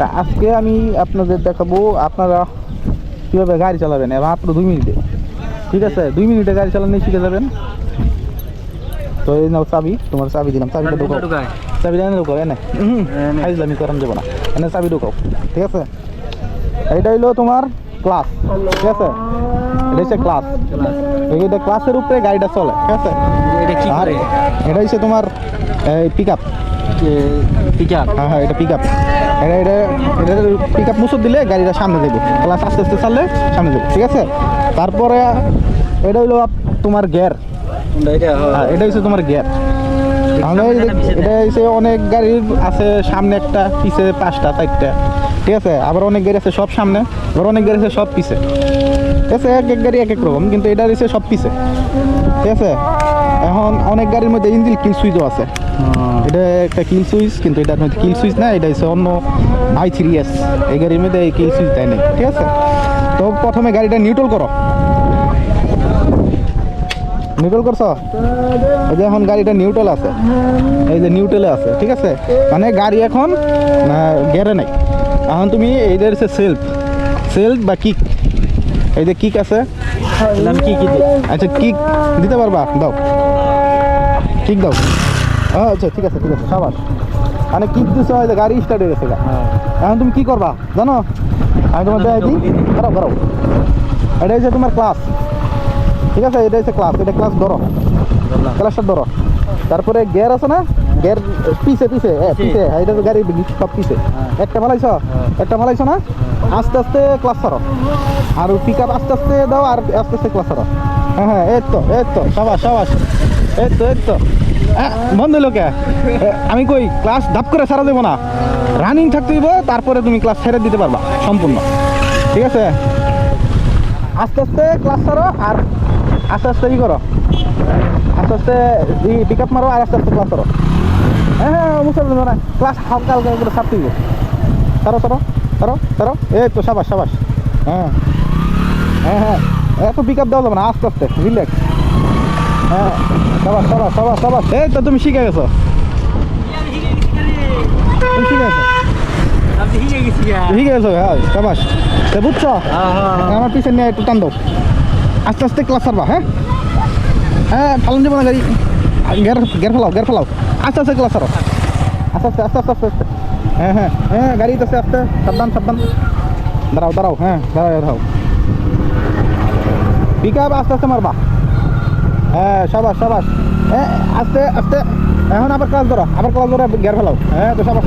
আজকে আমি আপনাদের দেখাবো আপনারা কীভাবে গাড়ি চালাবেন এবং মাত্র 2 মিনিটে। ঠিক আছে, 2 মিনিটে গাড়ি চালানো শিখে যাবেন। তো এই নাও চাবি, তোমার চাবি দিলাম, চাবিটা ঢোকাও। চাবি জানি ঢোকাও, এনে ফাইজলামি করান যাবো না, এনে চাবি ঢোকাও। ঠিক আছে, এইটা হইলো তোমার ক্লাস। ঠিক আছে, এটা হচ্ছে ক্লাস। এটা ক্লাসের উপরে গাড়িটা চলে। ঠিক আছে, আর এটা হচ্ছে তোমার পিক আপ। হ্যাঁ হ্যাঁ, এটা পিক আপ। এটা পিক আপ মুসর দিলে গাড়িটা সামনে দেবে, ক্লাস আস্তে আস্তে চাললে সামনে দেবে। ঠিক আছে, তারপরে এটা হইলো তোমার গিয়ার। এটা হচ্ছে তোমার গিয়ার। এটা হচ্ছে অনেক গাড়ির আছে সামনে একটা, পিছে 5টা 4টা। ঠিক আছে, আবার অনেক গাড়ি আছে সব সামনে, আবার অনেক গাড়ি আছে সব পিছে। ঠিক আছে, এক এক গাড়ি এক এক রকম, কিন্তু এটা হচ্ছে সব পিছে। ঠিক আছে, এখন অনেক গাড়ির মধ্যে ইঞ্জিন কিল সুইচও আছে। এটা একটা কিল সুইচ, কিন্তু এটা মধ্যে কিল সুইচ না, এটা হচ্ছে অন্য i3s। এই গাড়ির মধ্যে এই কিল সুইচ দেয় নেই। ঠিক আছে, তো প্রথমে গাড়িটা নিউট্রাল করো। নিউট্রাল করছো, এই যে এখন গাড়িটা নিউট্রাল আছে, এই যে নিউট্রালে আছে। ঠিক আছে, মানে গাড়ি এখন গিয়ারে নাই। এখন তুমি এইটা হচ্ছে সেলফ বা কিক। এই যে কিক আছে, আচ্ছা কিক দিতে পারবা? দাও, কিক দাও। আচ্ছা ঠিক আছে ঠিক আছে, সাবাস। মানে কিক দিছো, এই যে গাড়ি স্টার্ট হয়ে গেছে। এখন তুমি কি করবা জানো? আমি তোমার দেখাই দিই, দাঁড়াও দাঁড়াও। এটা হচ্ছে তোমার ক্লাস। ঠিক আছে, এটা হচ্ছে ক্লাস। এটা ক্লাস ধরো, ক্লাসটা ধরো। তারপরে গিয়ার আছে না, গিয়ার পিছে পিছে পিছে, এটা তো গাড়ি সব পিছে। একটা ফালাইছো না, আস্তে আস্তে ক্লাস ছাড়ো। আর পিক আপ আস্তে আস্তে দাও, আর আস্তে আস্তে ক্লাস ছাড়ো। হ্যাঁ হ্যাঁ, এই তো সাবাস সাবাস, এই তো বন্ধ লোকে। আমি কই ক্লাস ধাপ করে ছাড়া দেবো না, রানিং থাকতে দিব, তারপরে তুমি ক্লাস ছেড়ে দিতে পারবা সম্পূর্ণ। ঠিক আছে, আস্তে আস্তে ক্লাস ছাড়ো, আর আস্তে আস্তে ই করো, আস্তে আস্তে পিক আপ মারো, আর আস্তে আস্তে ক্লাস করো। হ্যাঁ হ্যাঁ, মুসল না, ক্লাস হালকা হালকা করে ছাড়তে দিব। তারো এই তো সাবাস সাবাস। হ্যাঁ হ্যাঁ হ্যাঁ, এত পিক আপ দেওয়া যাবে না, আস্তে আস্তে রিল্যাক্স। হ্যাঁ সাবাস সাবাস সাবাস সাবাস, এই তো তুমি শিখে গেছো, শিখে গেছো। হ্যাঁ সাবাস, বুঝছো? আমার পিছনে নিয়ে একটু টান দাও, আস্তে আস্তে ক্লাস ছাড়বা। হ্যাঁ হ্যাঁ, ফালন যাবো না গাড়ি, গের ফেলাও, আস্তে আস্তে ক্লাস ছাড়ো, আস্তে আস্তে আস্তে আস্তে আস্তে আস্তে। হ্যাঁ হ্যাঁ হ্যাঁ, গাড়ি আছে, আস্তে, সাবধান। দাঁড়াও। হ্যাঁ দাঁড়াও। পিক আপ আস্তে আস্তে মারবা। হ্যাঁ সাবাস সাবাস, হ্যাঁ আস্তে আস্তে। এখন আবার ক্লাস ধরো, গিয়ার ফেলাও। হ্যাঁ তো সাবাস।